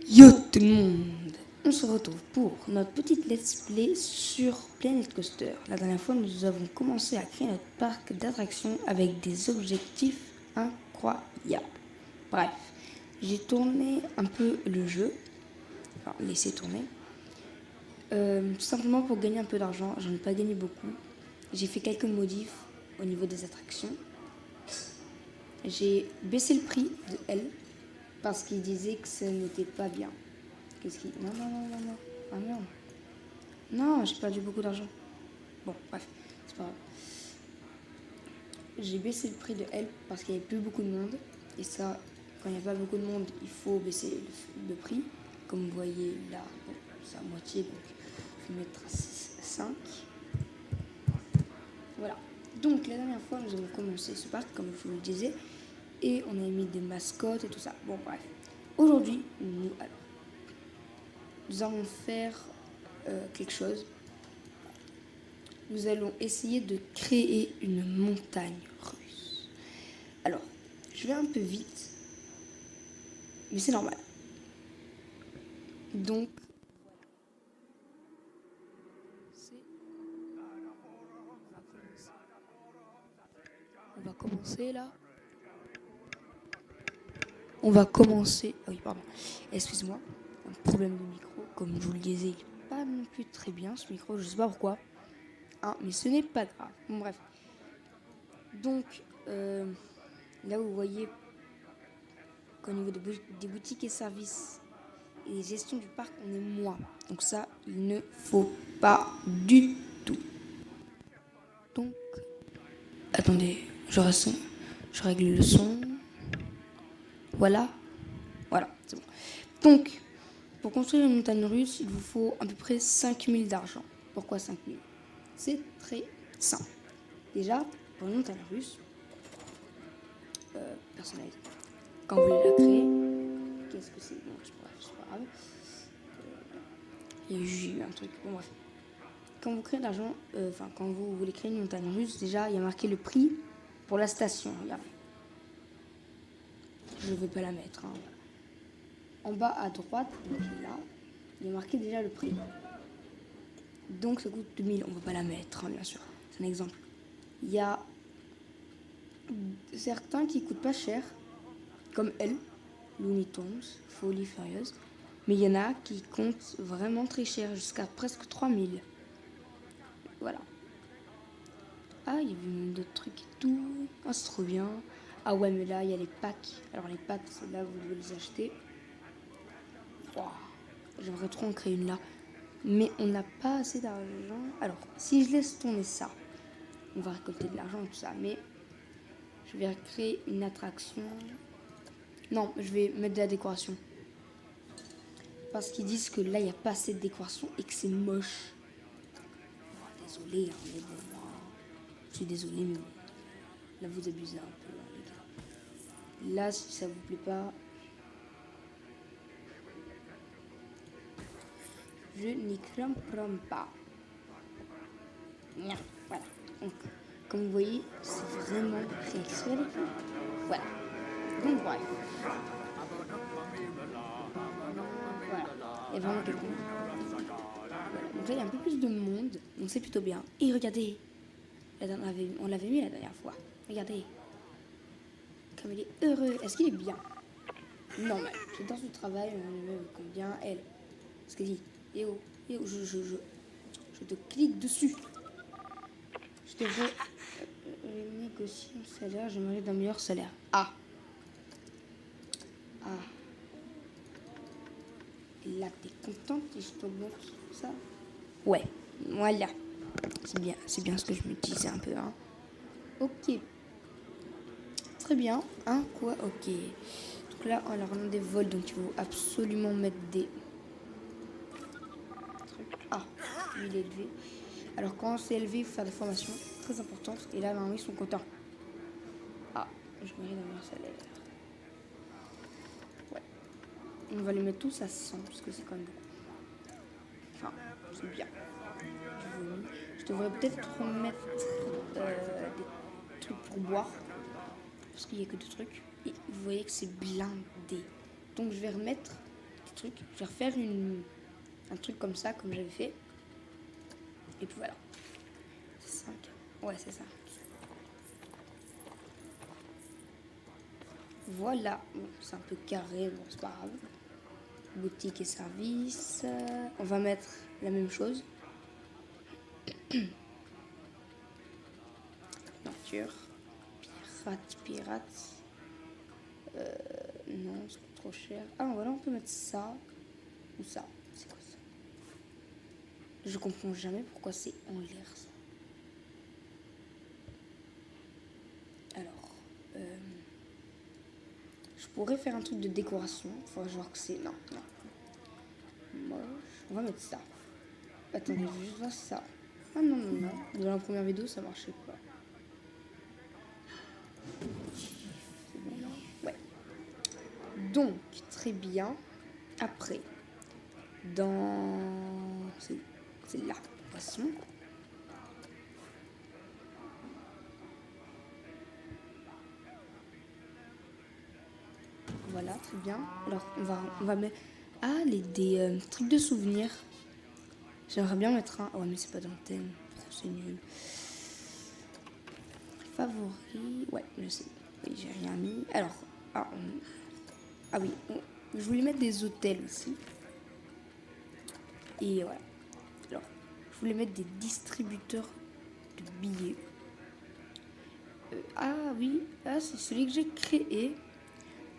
Yo tout le monde, on se retrouve pour notre petite let's play sur Planet Coaster. La dernière fois, nous avons commencé à créer notre parc d'attractions avec des objectifs incroyables. Bref, j'ai tourné un peu le jeu, enfin laissé tourner, tout simplement pour gagner un peu d'argent. J'en ai pas gagné beaucoup. J'ai fait quelques modifs au niveau des attractions. J'ai baissé le prix de L parce qu'il disait que ça n'était pas bien. Qu'est-ce qui... Non, non, non, non, non. Ah merde. Non, j'ai perdu beaucoup d'argent. Bon, bref, c'est pas grave. J'ai baissé le prix de L parce qu'il n'y avait plus beaucoup de monde. Et ça, quand il n'y a pas beaucoup de monde, il faut baisser le prix. Comme vous voyez là, bon, c'est à moitié, donc je vais mettre à 5. Voilà. Donc la dernière fois, nous avons commencé ce parc, comme je vous le disais. Et on a mis des mascottes et tout ça. Bon, bref. Aujourd'hui, nous allons faire quelque chose. Nous allons essayer de créer une montagne russe. Alors, je vais un peu vite, mais c'est normal. Donc, on va commencer là. On va commencer. Ah oui, pardon. Excuse-moi. Un problème de micro. Comme je vous le disais, il n'est pas non plus très bien ce micro. Je sais pas pourquoi. Hein, mais ce n'est pas grave. Bon, bref. Donc, là vous voyez qu'au niveau des boutiques et services et gestion du parc, on est moins. Donc ça, il ne faut pas du tout. Donc, attendez, je règle le son. Voilà. Voilà, c'est bon. Donc, pour construire une montagne russe, il vous faut à peu près 5000 d'argent. Pourquoi 5000? C'est très simple. Déjà, pour une montagne russe, personnalisée, quand vous voulez la créer, qu'est-ce que c'est? Bon, c'est pas grave. Il y a eu un truc. Bon, bref. Quand vous créez de l'argent, quand vous voulez créer une montagne russe, déjà, il y a marqué le prix pour la station. Regardez. Je ne vais pas la mettre. Hein. En bas à droite, donc là, il y a marqué déjà le prix. Donc ça coûte 2000. On ne va pas la mettre, hein, bien sûr. C'est un exemple. Il y a certains qui coûtent pas cher, comme elle, Looney Tunes, Folie Furieuse. Mais il y en a qui comptent vraiment très cher, jusqu'à presque 3000. Voilà. Ah, il y a même d'autres trucs et tout. Ah, c'est trop bien. Ah ouais, mais là, il y a les packs. Alors les packs, c'est là où vous devez les acheter. Wow. J'aimerais trop en créer une là. Mais on n'a pas assez d'argent. Alors, si je laisse tourner ça, on va récolter de l'argent et tout ça. Mais je vais créer une attraction. Non, je vais mettre de la décoration. Parce qu'ils disent que là, il n'y a pas assez de décoration et que c'est moche. Oh, désolé, hein, mais bon, moi, je suis désolé, mais bon. Là, vous abusez un peu, hein, les gars. Là, si ça vous plaît pas, je n'y comprends pas. Voilà. Donc, comme vous voyez, c'est vraiment rien qui se fait avec nous. Voilà. Donc, bref. Voilà. Il y a vraiment quelqu'un. Voilà. Donc là, il y a un peu plus de monde. Donc, c'est plutôt bien. Et regardez. On l'avait mis la dernière fois. Regardez. Comme il est heureux. Est-ce qu'il est bien? Non, mais j'adore ce travail. On est combien elle. Ce qu'elle dit. Et oh, je te clique dessus. Je devrais négocier un salaire. J'aimerais d'un meilleur salaire. Ah. Ah. Et là, t'es contente et je te montre ça? Ouais. Voilà. C'est bien ce que je me disais un peu. Hein. Ok. Très bien. Hein, quoi? Ok. Donc là, on a vraiment des vols, donc il faut absolument mettre des trucs. Ah, lui, il est élevé. Alors, quand c'est élevé, il faut faire des formations très importantes. Et là, normalement, ils sont contents. Ah, je mérite un meilleur salaire. Ouais. On va les mettre tous à 100, parce que c'est quand même beaucoup. Enfin, c'est bien. Je devrais peut-être remettre des trucs pour boire. Parce qu'il n'y a que deux trucs. Et vous voyez que c'est blindé. Donc je vais remettre truc. Je vais refaire un truc comme ça, comme j'avais fait. Et puis voilà. C'est 5. Ouais, c'est ça. Voilà. Bon, c'est un peu carré, bon, c'est pas grave. Boutique et service. On va mettre la même chose. Nature. Pirate. Non, c'est trop cher. Ah, voilà, on peut mettre ça. Ou ça. C'est quoi ça? Je comprends jamais pourquoi c'est en l'air, ça. Alors, je pourrais faire un truc de décoration. Faudrait voir que c'est... Non. Moche. On va mettre ça. Attendez, je vais juste voir ça. Ah non. Dans la première vidéo, ça marchait pas. C'est bon, là? Ouais. Donc, très bien. Après, dans... C'est là, poisson. Voilà, très bien. Alors, on va mettre... Ah, des trucs de souvenirs. J'aimerais bien mettre un... Ouais, mais c'est pas dans le thème. C'est nul. Favoris... Ouais, je sais. Oui, j'ai rien mis. Alors, ah oui, je voulais mettre des hôtels aussi. Et voilà. Alors, je voulais mettre des distributeurs de billets. Ah oui, c'est celui que j'ai créé.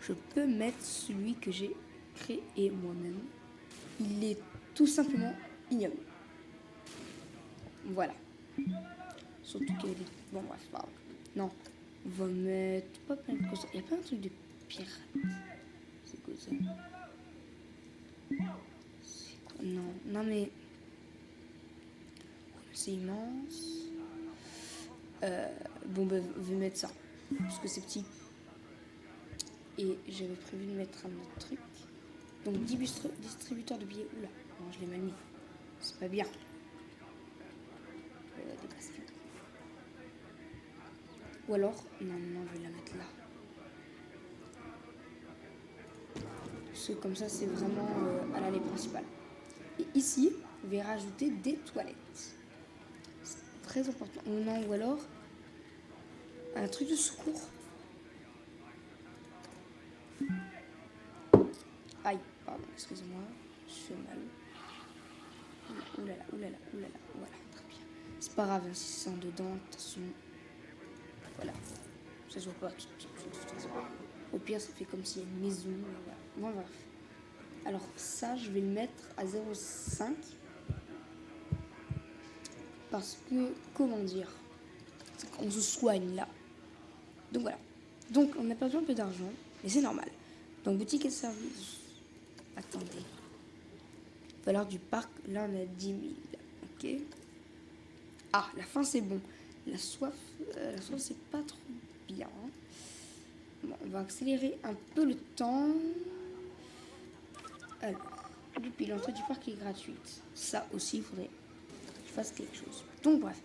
Je peux mettre celui que j'ai créé moi-même. Il est tout simplement ignoble. Voilà. Surtout qu'il y a des... Bon, bref, pas grave. Non, on va mettre... Pas plein de cosas. Il n'y a pas un truc de pirate. C'est quoi ça? C'est quoi? Non, mais... C'est immense. Bon, ben, je vais mettre ça. Parce que c'est petit. Et j'avais prévu de mettre un autre truc. Donc, distributeur de billets. Oula, non, je l'ai mal mis. C'est pas bien. Des pastilles. Ou alors, non, je vais la mettre là. Parce que comme ça, c'est vraiment à l'allée principale. Et ici, je vais rajouter des toilettes. C'est très important. Non, ou alors, un truc de secours. Aïe, pardon, excusez-moi, je fais mal. Oulala, voilà, très bien. C'est pas grave, hein, si c'est en dedans, de toute façon. Voilà, ça se voit pas, de toute façon. Au pire, ça fait comme s'il y a une maison. Voilà. Bon, bref. Alors, ça, je vais le mettre à 0,5. Parce que, comment dire, on se soigne là. Donc voilà. Donc, on a perdu un peu d'argent, mais c'est normal. Donc, boutique et service. Attendez. Valeur du parc, là on a 10 000. Ok. Ah, la faim c'est bon. La soif c'est pas trop bien. Bon, on va accélérer un peu le temps. Alors, et puis l'entrée du parc est gratuite. Ça aussi, il faudrait que je fasse quelque chose. Donc bref.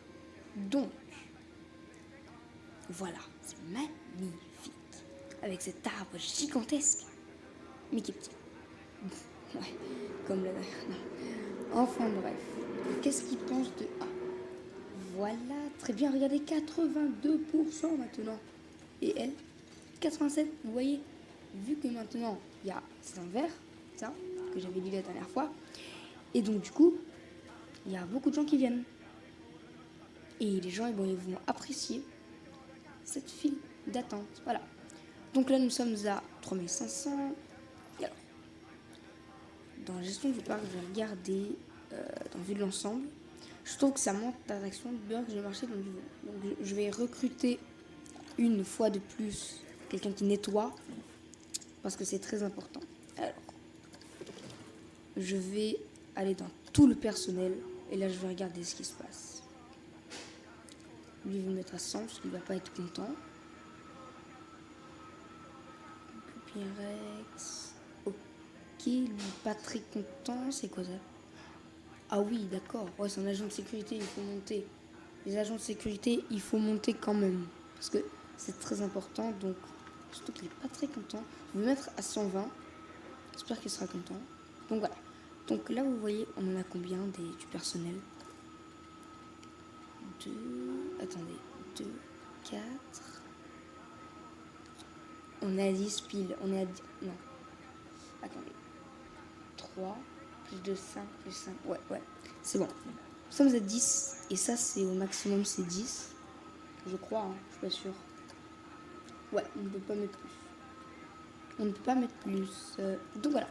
Donc, voilà, c'est magnifique. Avec cet arbre gigantesque. Mais qui est petit. Ouais, comme la dernière. Enfin bref. Qu'est-ce qu'il pense de... Ah, voilà, très bien. Regardez, 82% maintenant. Et elle, 87%. Vous voyez, vu que maintenant, il y a... C'est un vert, ça, que j'avais dit la dernière fois. Et donc, du coup, il y a beaucoup de gens qui viennent. Et les gens, ils vont apprécier cette file d'attente. Voilà. Donc là, nous sommes à 3500. Et alors, dans la gestion du parc, je vais regarder dans vue de l'ensemble. Je trouve que ça manque d'attraction de bien que j'ai marché dans le niveau. Donc je vais recruter une fois de plus quelqu'un qui nettoie parce que c'est très important. Alors, je vais aller dans tout le personnel et là je vais regarder ce qui se passe. Lui, il va le mettre à 100 parce qu'il ne va pas être content. Pupirex. Ok, lui, pas très content. C'est quoi ça? Ah oui, d'accord. Ouais, c'est un agent de sécurité, il faut monter. Les agents de sécurité, il faut monter quand même. Parce que c'est très important. Donc, surtout qu'il n'est pas très content. Je vais le mettre à 120. J'espère qu'il sera content. Donc voilà. Donc là, vous voyez, on en a combien du personnel? 2, attendez, 2, 4. On est à 10 piles. On est à 10, non. Attendez. 3, plus 2, 5, plus 5. Ouais. C'est bon. Nous sommes à 10. Et ça, c'est au maximum, c'est 10. Je crois, hein, je suis pas sûre. Ouais, on ne peut pas mettre plus. On ne peut pas mettre plus. Donc voilà.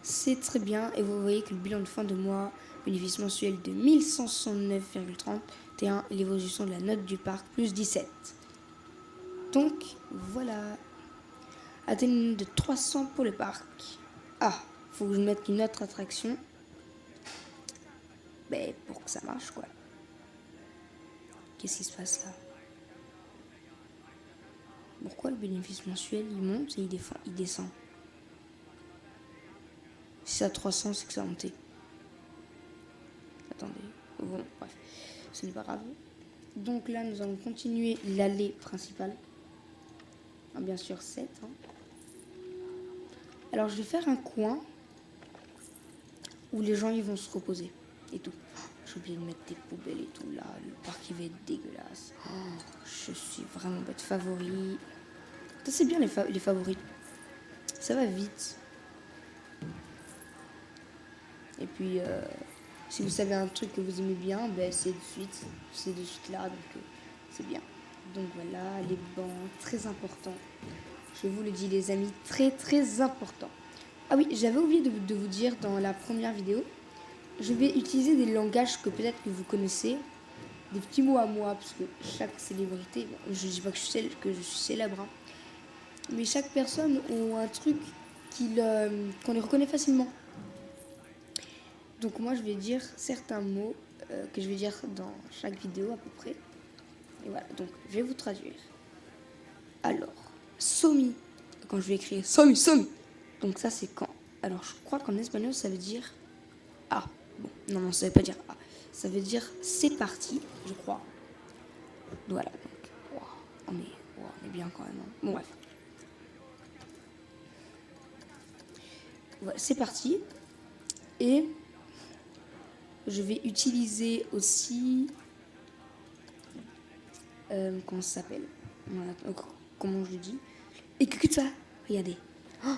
C'est très bien. Et vous voyez que le bilan de fin de mois, bénéfice mensuel de 1169,31 et l'évolution de la note du parc, plus 17. Donc voilà. Atteignons de 300 pour le parc. Ah, faut que je mette une autre attraction. Ben, pour que ça marche, quoi. Qu'est-ce qui se passe là? Pourquoi le bénéfice mensuel, il monte et il descend? Si c'est à 300, c'est que ça a monté. Attendez. Bon, bref. Ce n'est pas grave. Donc là, nous allons continuer l'allée principale. Ah, bien sûr, 7. Hein. Alors, je vais faire un coin où les gens ils vont se reposer et tout. J'ai oublié de mettre des poubelles et tout là. Le parc il va être dégueulasse. Je suis vraiment bête. Favoris. Ça c'est bien les favoris. Ça va vite. Et puis si vous savez un truc que vous aimez bien, ben c'est de suite. C'est de suite là. Donc c'est bien. Donc voilà, les bancs, très important. Je vous le dis les amis, très très important. Ah oui, j'avais oublié de vous dire dans la première vidéo. Je vais utiliser des langages que peut-être que vous connaissez, des petits mots à moi, parce que chaque célébrité, bon, je ne dis pas que je suis célèbre, hein, mais chaque personne a un truc qu'on les reconnaît facilement. Donc moi je vais dire certains mots que je vais dire dans chaque vidéo à peu près. Et voilà, donc je vais vous traduire. Alors, somi, quand je vais écrire somi, donc ça c'est quand. Alors je crois qu'en espagnol ça veut dire ah. Bon, non, ça veut pas dire ah. Ça veut dire c'est parti, je crois. Voilà, donc, wow, on est bien quand même. Hein. Bon, bref. Voilà, c'est parti. Et je vais utiliser aussi. Comment ça s'appelle? Voilà, comment je le dis? Et que ça, regardez. Oh,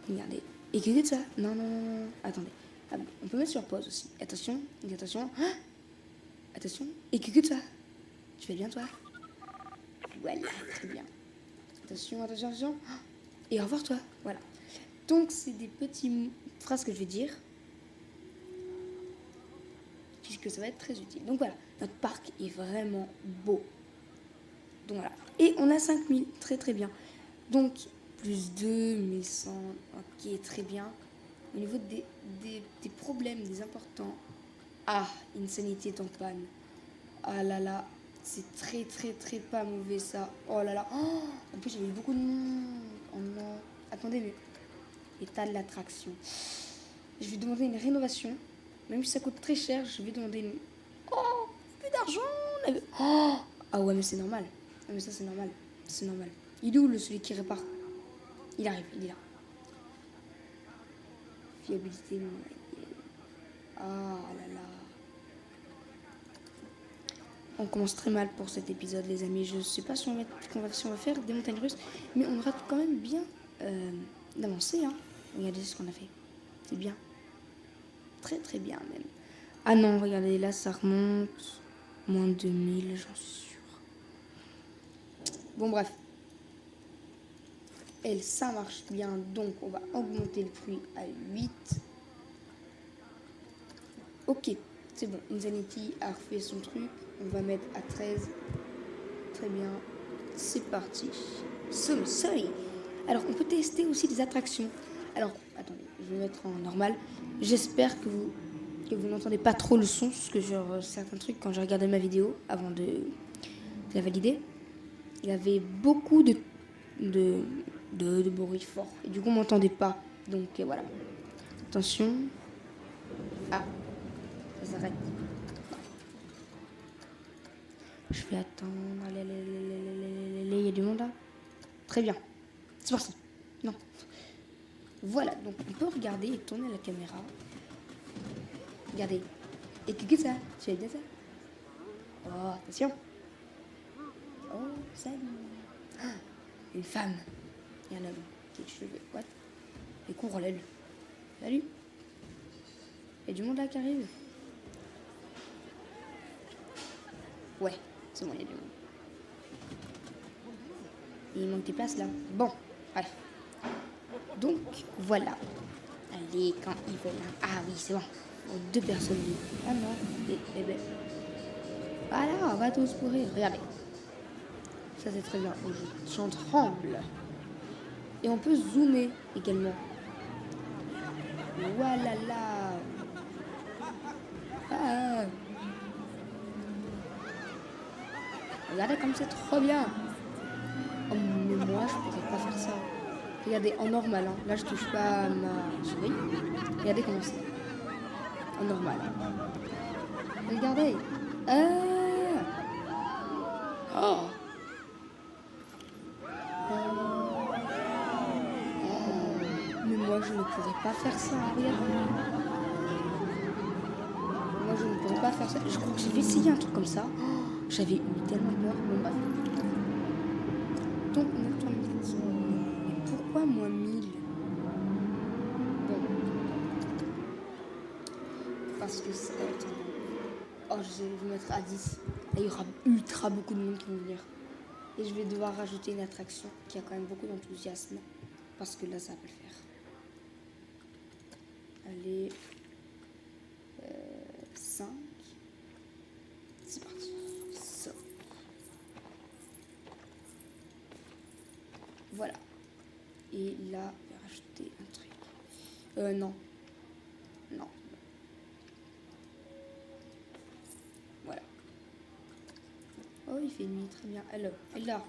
regardez. Et que ça. Non. Attendez. Ah, on peut mettre sur pause aussi. Attention. Oh, attention. Et que ça. Tu fais bien toi? Voilà, très bien. Attention. Et au revoir toi. Voilà. Donc c'est des petites phrases que je vais dire. Puisque ça va être très utile. Donc voilà, notre parc est vraiment beau. Donc voilà. Et on a 5000, très très bien. Donc plus 2, 1100, ok, très bien. Au niveau des problèmes, des importants. Ah, Insanity est en panne. Ah là là, c'est très très très pas mauvais ça. Oh là là. Oh, en plus j'avais beaucoup de monde. Oh non. Attendez, mais état de l'attraction. Je vais demander une rénovation. Même si ça coûte très cher, je vais demander une... Oh, plus d'argent. Oh. Ah ouais, mais c'est normal. Ah, mais ça c'est normal. C'est normal. Il est où celui qui répare? Il arrive, il est là. Fiabilité. Ah là là. On commence très mal pour cet épisode, les amis. Je sais pas si on va faire des montagnes russes, mais on aura quand même bien d'avancé. Hein. Regardez ce qu'on a fait. C'est bien. Très très bien même. Ah non, regardez, là ça remonte. Moins de 2000, j'en suis sûre. Bon bref. Elle, ça marche bien, donc on va augmenter le prix à 8. Ok, c'est bon. Insanity a refait son truc. On va mettre à 13. Très bien. C'est parti. Sorry. Alors, on peut tester aussi des attractions. Alors, attendez, je vais mettre en normal. J'espère que vous n'entendez pas trop le son, parce que genre, certains trucs, quand j'ai regardé ma vidéo, avant de la valider, il y avait beaucoup de bruit fort. Et du coup, on m'entendait pas. Donc, voilà. Attention. Ah, ça s'arrête. Je vais attendre. Allez, il y a du monde là. Très bien. C'est parti. Non. Voilà, donc on peut regarder et tourner la caméra. Regardez. Et que ça? Tu as bien ça? Oh, attention. Oh, salut. Ah, une femme. Et un homme qui a des cheveux. What? Et court l'aile. Salut. Il y a du monde là qui arrive. Ouais, c'est bon, il y a du monde. Il manque des places là. Bon, bref. Donc, voilà. Allez, quand ils veulent. Ah oui, c'est bon. Deux personnes. Ah non. Et ben. Voilà, on va tous courir. Regardez. Ça, c'est très bien. J'en tremble. Et on peut zoomer également. Voilà là. Ah. Regardez comme c'est trop bien. Oh, mais moi, je pourrais pas faire ça. Regardez, en normal. Hein. Là, je touche pas à ma souris. Regardez comment c'est. En normal. Regardez. Ah. Oh. Mais moi, je ne pourrais pas faire ça. Regardez. Moi, je ne pourrais pas faire ça. Je crois que j'ai essayé un truc comme ça. J'avais eu tellement peur. Bon, bref. Donc, on a 3000. Mais pourquoi moi 1000? Bon. Parce que c'est... Oh, je vais vous mettre à 10. Là, il y aura ultra beaucoup de monde qui vont venir. Et je vais devoir rajouter une attraction qui a quand même beaucoup d'enthousiasme. Parce que là, ça va pas le faire. Allez. 5. C'est parti. Ça. Voilà. Et là, je vais rajouter un truc. Non. Non. Voilà. Oh, il fait nuit, très bien. Alors, là.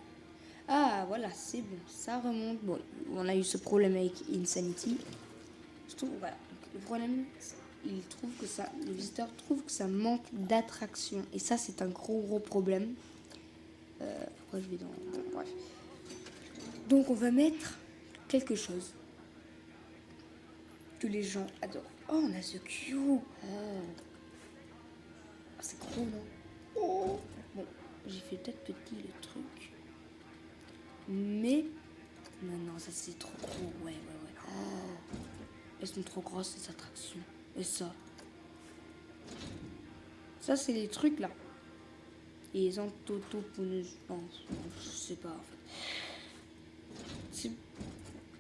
Ah, voilà, c'est bon. Ça remonte. Bon, on a eu ce problème avec Insanity. Je trouve, voilà. Donc, le problème, les visiteurs trouvent que ça manque d'attraction. Et ça, c'est un gros problème. Pourquoi je vais dans... Bon, bref. Donc, on va mettre quelque chose que les gens adorent. Oh, on a The Cube. Oh, c'est gros, non? Oh. Bon, j'ai fait peut-être petit le truc. Mais... Non, ça c'est trop gros. Ouais. Oh. Elles sont trop grosses, ces attractions. Et ça. Ça, c'est les trucs, là. Et les antotoponeuses, je pense. Je sais pas, en fait.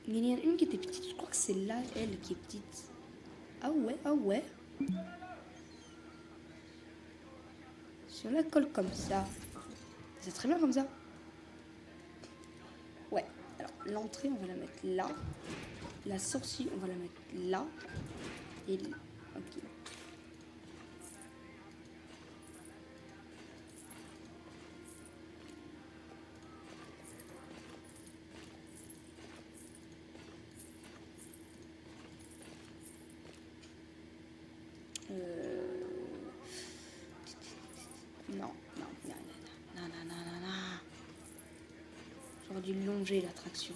Il y en a une qui était petite. Je crois que c'est là, elle, qui est petite. Ah ouais. Si on la colle comme ça, c'est très bien comme ça. Ouais. Alors, l'entrée, on va la mettre là. La sortie, on va la mettre là. Et là. Ok. Non. J'aurais dû longer l'attraction.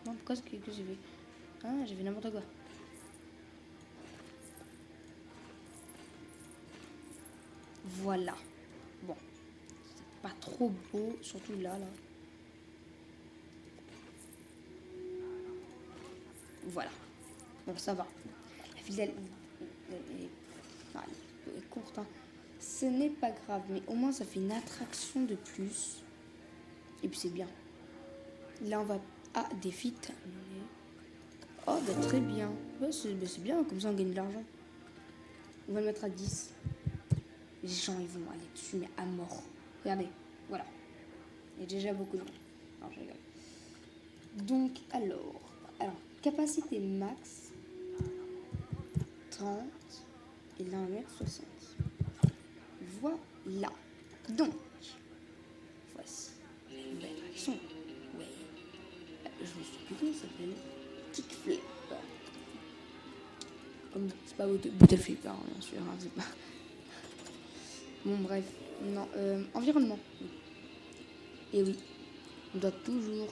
Non, pourquoi est-ce que j'ai fait? Ah, j'ai fait n'importe quoi. Voilà. Bon. C'est pas trop beau, surtout là. Voilà. Bon, ça va. La file, elle est courte. Hein. Ce n'est pas grave, mais au moins ça fait une attraction de plus. Et puis c'est bien. Là, on va... Ah, défi terminé. Oh, bah très bien. C'est bien, comme ça on gagne de l'argent. On va le mettre à 10. Les gens, ils vont aller dessus, mais à mort. Regardez, voilà. Il y a déjà beaucoup de gens. Non, je rigole. Donc, alors, capacité max, 30, et là, on va mettre 60. Voilà. Donc, voici une nouvelle attraction. Ouais. Je me suis plutôt, ça s'appelle Kickflip. Comme c'est pas Bottle Flip, hein, bien sûr, hein, c'est pas... Bon, bref. Non, environnement. Oui. Et oui, on doit toujours.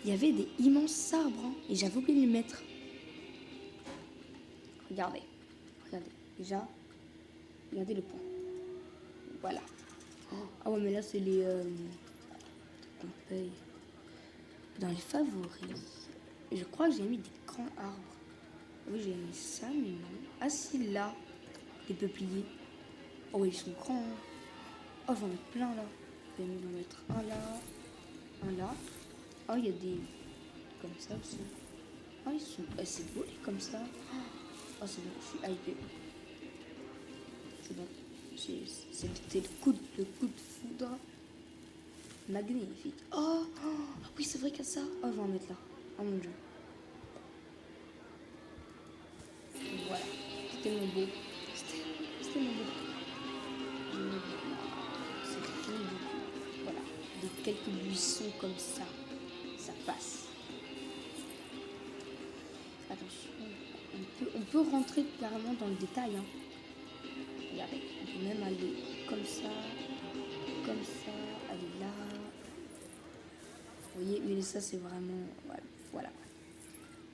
Il y avait des immenses arbres, hein, et j'avais oublié de les mettre. Regardez. Déjà, regardez le point. Voilà. Ah ouais, mais là, c'est les... qu'on paye. Dans les favoris, je crois que j'ai mis des grands arbres. Oui, j'ai mis ça, mais non. Ah si, là, des peupliers. Oh oui, ils sont grands. Hein. Oh, j'en ai plein là. Je vais en mettre un là, un là. Oh, il y a des... comme ça aussi. Oh, ils sont... c'est beau, les comme ça. Oh, c'est bon, je suis hypée. C'est bon. C'était le coup de foudre. Magnifique. Oh, oui, c'est vrai qu'il y a ça. Oh, je vais en mettre là. Oh mon dieu. Voilà. C'était mon beau. C'était mon beau. C'est rien du tout. Voilà. Des quelques buissons comme ça. Ça passe. Attention. On peut rentrer carrément dans le détail. Hein. Regardez. On peut même aller comme ça. Aller là. Vous voyez, mais ça c'est vraiment... Voilà.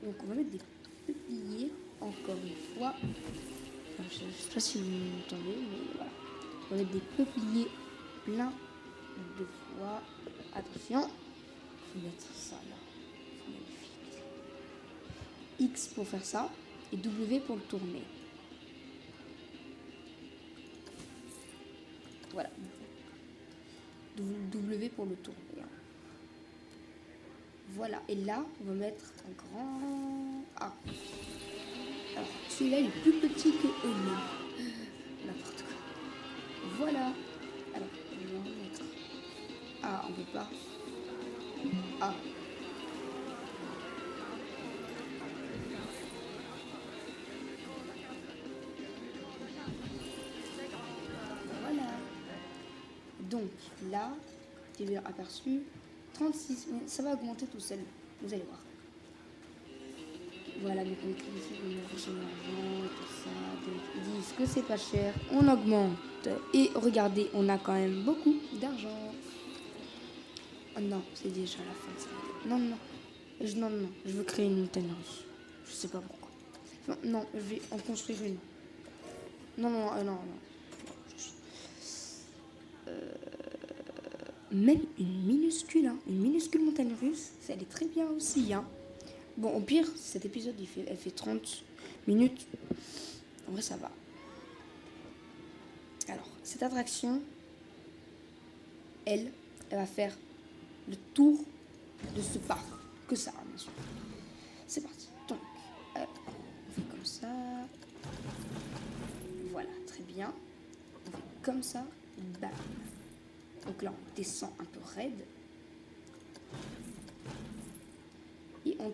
Donc on va mettre des peupliers, encore une fois. Enfin, je ne sais pas si vous m'entendez, mais voilà. On va mettre des peupliers plein de fois. Attention. Je vais mettre ça là. C'est magnifique. X pour faire ça et W pour le tourner. Voilà. W pour le tourner. Voilà, et là, on va mettre un grand A. Alors, celui-là, il est plus petit que eux. N'importe quoi. Voilà. Alors, on va mettre A, on peut pas. A. Voilà. Donc, là, TV aperçu. 36, mais ça va augmenter tout seul, vous allez voir. Voilà, mes contributions, tout ça, ils disent que c'est pas cher, on augmente. Et regardez, on a quand même beaucoup d'argent. Oh non, c'est déjà la fin de ça. Non, je veux créer une montagne russe. Je sais pas pourquoi. Enfin, non, je vais en construire une. Non. Même une minuscule montagne russe, elle est très bien aussi. Hein. Bon, au pire, cet épisode, elle fait 30 minutes. En vrai, ça va. Alors, cette attraction, elle va faire le tour de ce parc. Que ça, bien sûr. C'est parti. Donc, on fait comme ça. Voilà, très bien. On fait comme ça. Bam. Donc là, on descend un peu raide. Et on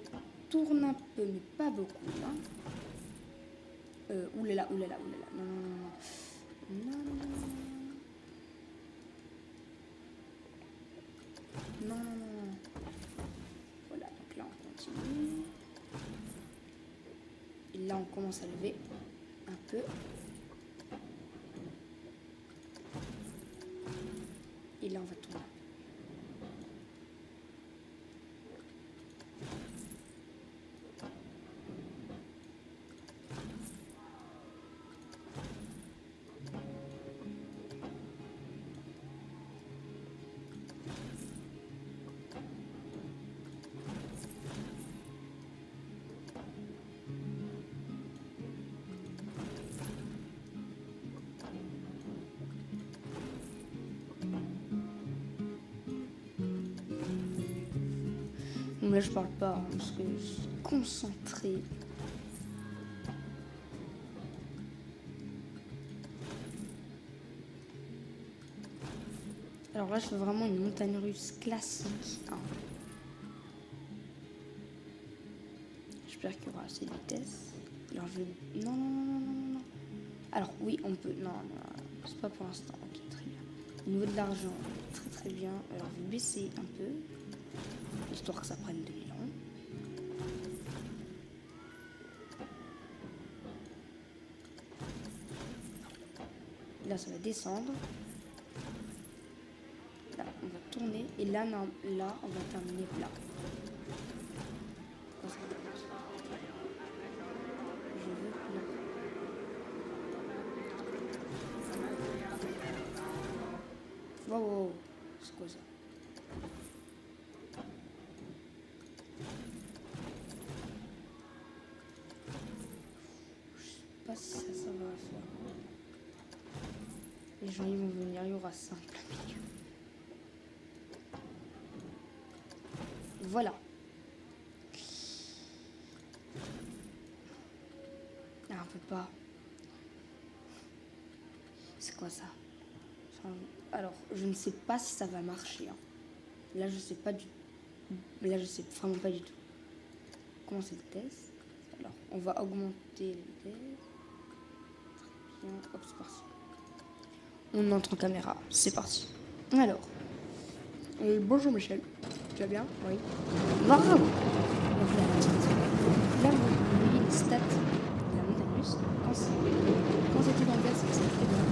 tourne un peu, mais pas beaucoup. Hein. Oulala. Non. Voilà, donc là, on continue. Et là, on commence à lever un peu. Et là, on va tourner. Mais je parle pas hein, parce que je suis concentrée. Alors là, je fais vraiment une montagne russe classique. Hein. J'espère qu'il y aura assez de vitesse. Alors je vais... Non. Alors oui, on peut... Non. C'est pas pour l'instant. Ok, très bien. Au niveau de l'argent, très bien. Alors je vais baisser un peu. Histoire que ça prenne de l'élan. Là, ça va descendre. Là, on va tourner. Et là, non, là on va terminer plat. Je veux plat. Wow, wow. C'est quoi ça? Je sais pas si ça va faire. Les gens ils vont venir, il y aura ça en plein milieu. Voilà. Ah, on peut pas. C'est quoi ça? Alors, je ne sais pas si ça va marcher. Hein. Là, je sais pas du. Là, je sais vraiment pas du tout. Comment c'est le test? Alors, on va augmenter la vitesse. Très bien. Hop, c'est parti. On entre en caméra. C'est parti. Alors. Bonjour Michel. Tu vas bien? Oui. Bravo. Donc là, vous voyez les stats de la montagne russe. Quand c'était dans le vert, c'est très bien.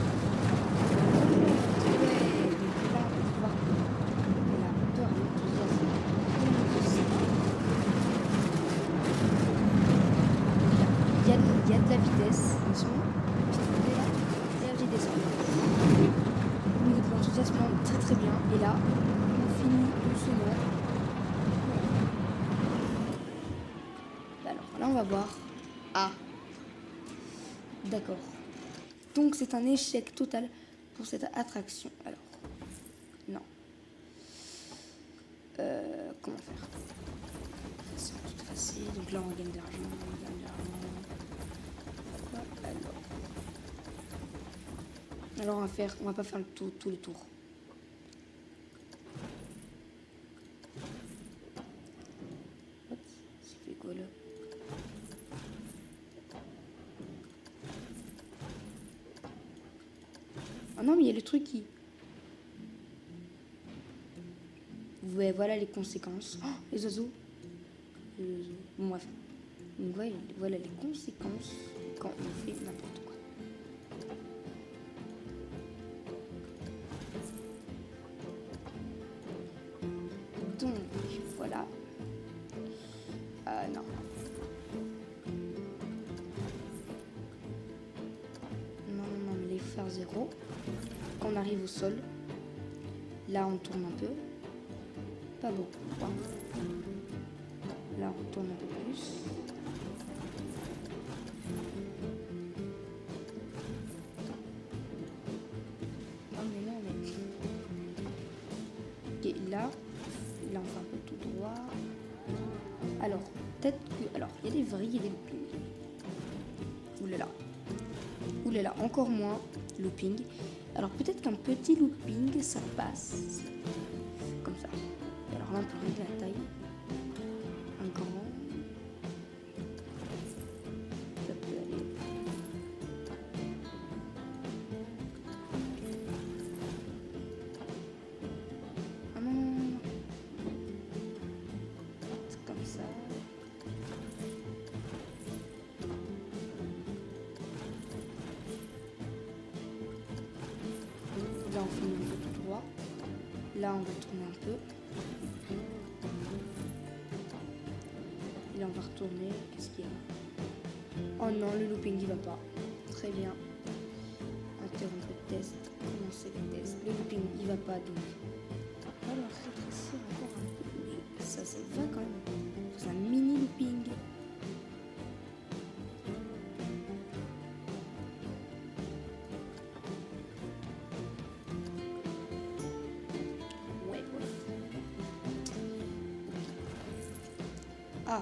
Il y a de la vitesse, attention, et là, l'énergie descend. Au niveau de l'enthousiasme, très très bien. Et là, on finit doucement. Alors là, on va voir. Ah, d'accord. Donc c'est un échec total pour cette attraction. Alors, non. Comment faire? C'est tout facile. Donc là, on gagne de l'argent. Alors on va pas faire tout le tour. Hop, c'est fait quoi là? Ah non mais il y a le truc qui. Ouais, voilà les conséquences. Oh, les oiseaux. Bon bref. Donc voilà les conséquences quand on fait n'importe quoi. Donc voilà. Non. Non, mais les faire 0. Quand on arrive au sol, là on tourne un peu. Pas beaucoup. Hein. Là on tourne un peu plus. Et là on fait un peu tout droit. Alors, peut-être que... Alors, il y a des vrilles, il y a des loopings. Oulala, encore moins looping. Alors, peut-être qu'un petit looping, ça passe. Comme ça. Et alors là, on peut régler la taille. Un grand. Ça peut aller. Ah non. C'est comme ça. Là, on finit un peu tout droit. Là, on va tourner un peu. Et là, on va retourner. Qu'est-ce qu'il y a? Oh non, le looping, il va pas. Très bien. Interrompre le test. Commencer le test. Le looping, il va pas, donc. On va rétrécir encore un peu. Ça va quand même. C'est un mini looping. Ah,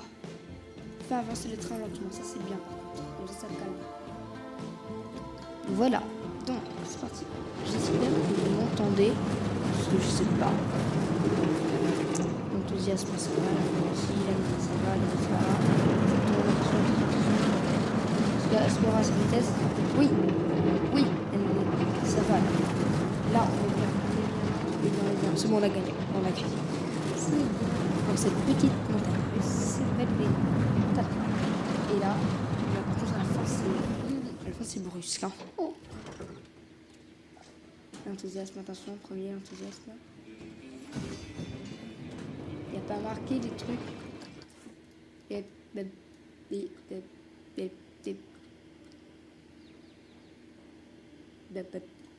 faire avancer le train lentement, ça c'est bien. Comme ça calme. Voilà, donc c'est parti. J'espère que vous m'entendez, parce que je sais pas. L'enthousiasme ça va, la aussi, la vitesse ça va, est-ce qu'il y aura cette vitesse? Oui, ça va. Là, on est bien. C'est bon, on a gagné, on a gagné. C'est bon. Dans cette petite montagne. C'est validé. Et là, par contre, à la fin, c'est brusque. Hein. Oh. Enthousiasme, attention, premier enthousiasme. Il n'y a pas marqué des trucs. Et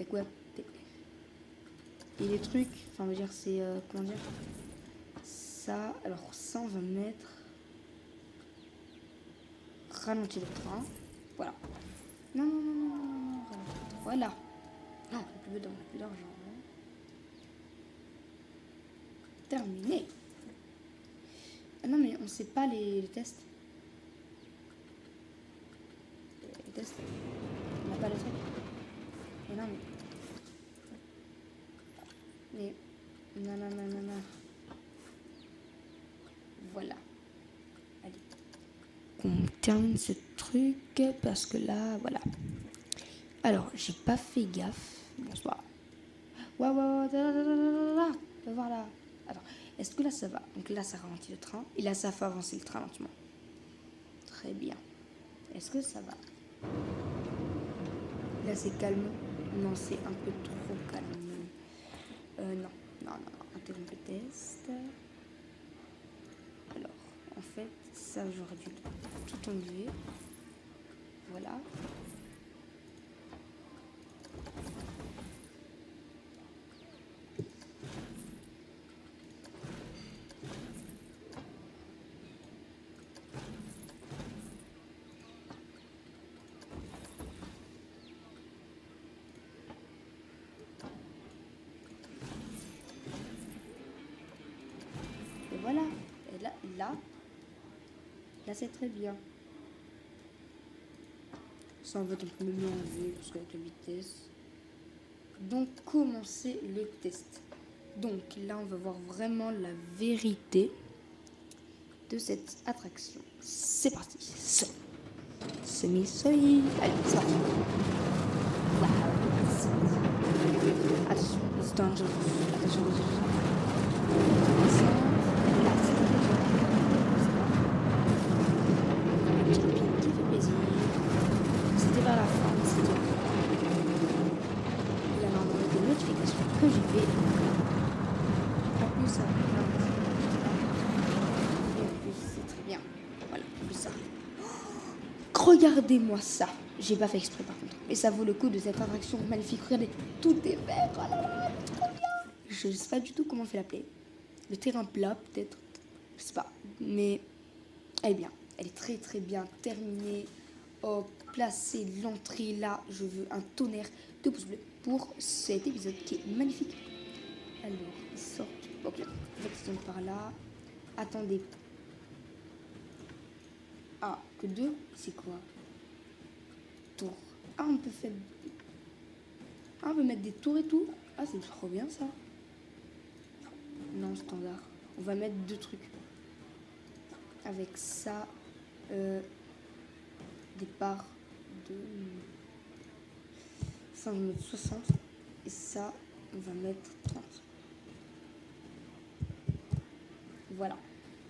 quoi? Et les trucs, enfin, on va dire, c'est comment dire ça. Alors, ça, on va mettre ralenti le train. Voilà. Non, non, non, non, non, non, ralenti le train. Voilà. Non, plus d'argent. Terminé. Ah non, mais on sait pas les tests. Les tests. On n'a pas les trucs. Mais non, mais. Non, non, non, non, non. Voilà. Allez. On termine ce truc parce que là, voilà. Alors, j'ai pas fait gaffe. Bonsoir. Ouais, voilà. Attends, est-ce que là ça va? Donc là, ça ralentit le train. Et là, ça fait avancer le train lentement. Très bien. Est-ce que ça va? Là, c'est calme. Non, c'est un peu trop calme. Non. Interromps le test. Alors, en fait, ça, j'aurais dû tout enlever. Voilà. Et voilà. Et là, c'est très bien. Ça, en fait, on peut même l'enlever parce qu'avec la vitesse. Donc, commencer le test. Donc, là, on va voir vraiment la vérité de cette attraction. C'est parti. Semi-solide. Allez, c'est parti. Wow. Attention, it's dangerous. Attention. C'était vers la fin, c'était il y a normalement des notifications que j'ai fait. En plus ça, et en plus c'est très bien. Voilà, en plus ça. Regardez-moi ça. J'ai pas fait exprès par contre. Mais ça vaut le coup de cette attraction magnifique. Regardez, tout est vert. Oh là là, trop bien. Je sais pas du tout comment on fait l'appeler. Le terrain plat peut-être. Je sais pas. Mais elle est bien. Elle est très très bien terminée. Placer l'entrée là. Je veux un tonnerre de pouces bleus pour cet épisode qui est magnifique. Alors, il sort. Ok, en fait, ils sont par là. Attendez. Ah, que deux? C'est quoi? Tour. Ah, on peut faire. Ah, on peut mettre des tours et tout. Ah, c'est trop bien ça. Non, standard. On va mettre deux trucs. Avec ça, départ de. Ça, on va mettre 60. Et ça, on va mettre 30. Voilà.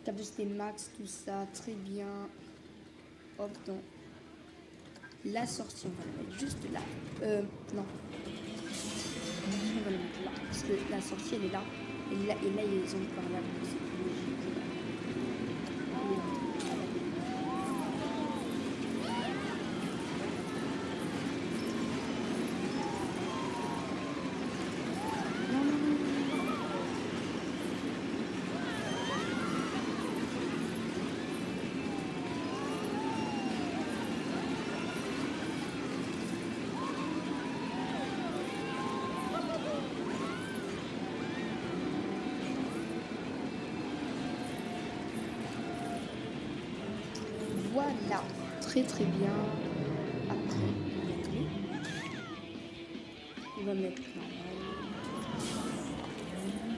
Capacité max, tout ça, très bien. Hop, dans la sortie, on va la mettre juste là. Non. On va la mettre là. Parce que la sortie, elle est là. Et là, ils ont par là. C'est plus logique. Voilà, très très bien. Après, on va mettre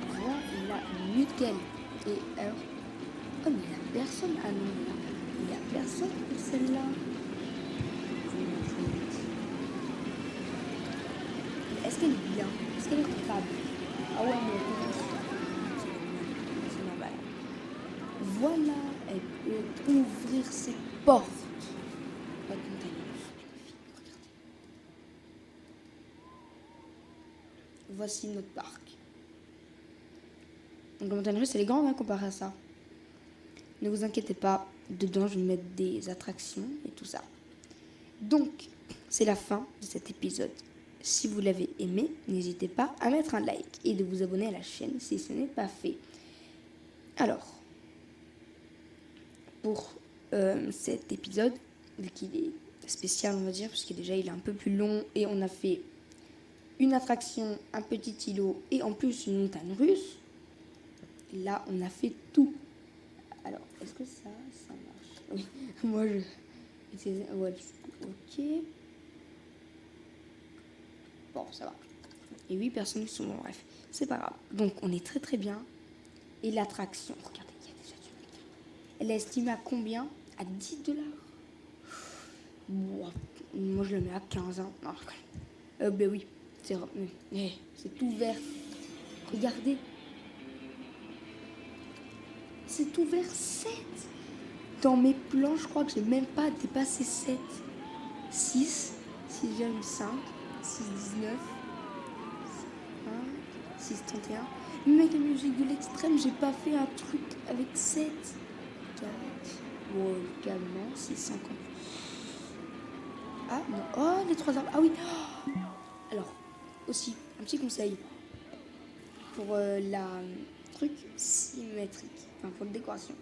voilà, nickel. Et alors, oh mais il n'y a personne. Ah non, il n'y a personne pour celle-là. Est-ce qu'elle est bien? Est-ce qu'elle est rentable? Ah ouais, mais c'est normal. Voilà, elle peut ouvrir ses portes. voici notre parc. Donc la montagne russe, elle est grande comparé à ça. Ne vous inquiétez pas, dedans je vais mettre des attractions et tout ça. Donc, c'est la fin de cet épisode. Si vous l'avez aimé, n'hésitez pas à mettre un like et de vous abonner à la chaîne si ce n'est pas fait. Alors, pour cet épisode, vu qu'il est spécial, on va dire, parce que déjà il est un peu plus long et on a fait une attraction, un petit îlot et en plus une montagne russe. Là, on a fait tout. Alors, est-ce que ça marche? Oui, moi je... Ouais, ok. Bon, ça va. Et 8 personnes qui sont bon, bref, c'est pas grave. Donc, on est très très bien. Et l'attraction, regardez, il y a déjà du monde. Elle est estimée à combien? À 10 $. Bon, moi, je le mets à 15. Hein. Non, ben oui, c'est ouvert. Regardez. C'est ouvert 7. Dans mes plans, je crois que j'ai même pas dépassé 7. 6, 6,5, 6,19, 6,31. Mais avec la musique de l'extrême, j'ai pas fait un truc avec 7. 4. Bon, également, 6,50. Ah non, oh, les 3 arbres. Ah oui. Alors, aussi, un petit conseil pour la truc symétrique. Enfin, pour la décoration.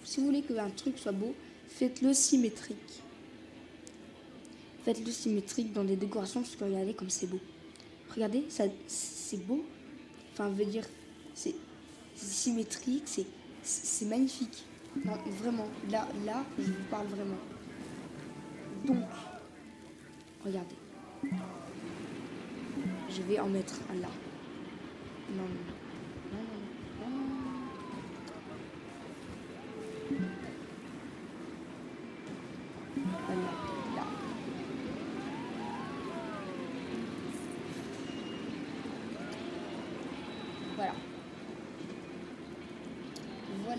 Si vous voulez qu'un truc soit beau, faites-le symétrique. Faites-le symétrique dans des décorations, parce que regardez comme c'est beau. Regardez, ça, c'est beau. Enfin, veut dire, c'est symétrique, c'est magnifique. Non, vraiment, là, je vous parle vraiment. Donc, regardez. Je vais en mettre un là. Non.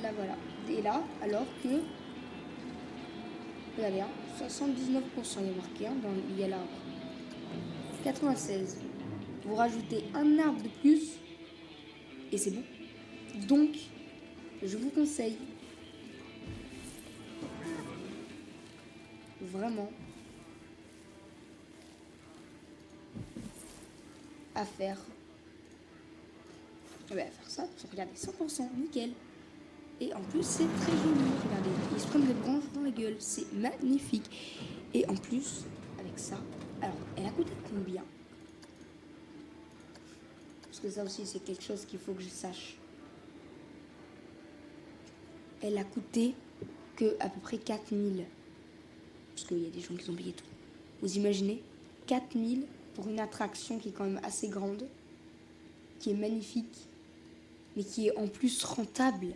Là. Voilà. Et là, alors que, regardez, 79%, il y a marqué, il y a l'arbre. 96. Vous rajoutez un arbre de plus, et c'est bon. Donc, je vous conseille, vraiment, à faire ça. Regardez, 100%, nickel. Et en plus, c'est très joli. Regardez, ils se prennent des branches dans la gueule. C'est magnifique. Et en plus, avec ça, alors, elle a coûté combien? Parce que ça aussi, c'est quelque chose qu'il faut que je sache. Elle a coûté que à peu près 4000. Parce qu'il y a des gens qui ont payé tout. Vous imaginez 4000 pour une attraction qui est quand même assez grande, qui est magnifique, mais qui est en plus rentable.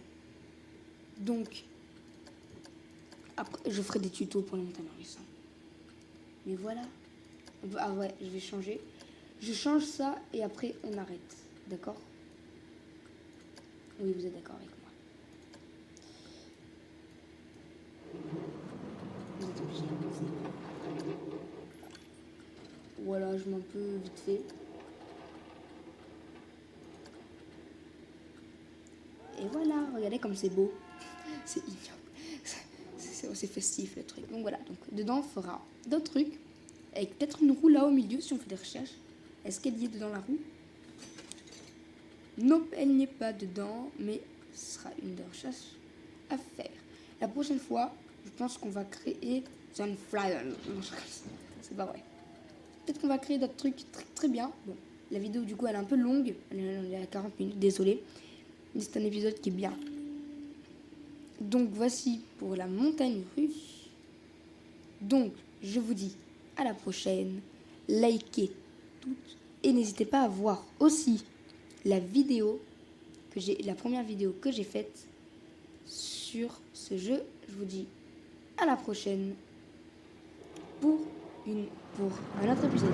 Donc, après, je ferai des tutos pour les montagnes russes. Mais voilà. Ah ouais, je vais changer. Je change ça et après on arrête. D'accord? Oui, vous êtes d'accord avec moi. Vous êtes obligé. Voilà, je mets un peu vite fait. Et voilà, regardez comme c'est beau. C'est c'est festif le truc. Donc voilà, donc dedans on fera d'autres trucs. Avec peut-être une roue là au milieu si on fait des recherches. Est-ce qu'elle y est dedans la roue? Non, elle n'y est pas dedans, mais ce sera une des recherches à faire. La prochaine fois, je pense qu'on va créer Sunflyer. Non, c'est pas vrai. Peut-être qu'on va créer d'autres trucs très, très bien. Bon, la vidéo du coup elle est un peu longue. Elle est à 40 minutes, désolé. Mais c'est un épisode qui est bien. Donc voici pour la montagne russe. Donc je vous dis à la prochaine. Likez toutes et n'hésitez pas à voir aussi la première vidéo que j'ai faite sur ce jeu. Je vous dis à la prochaine pour un autre épisode.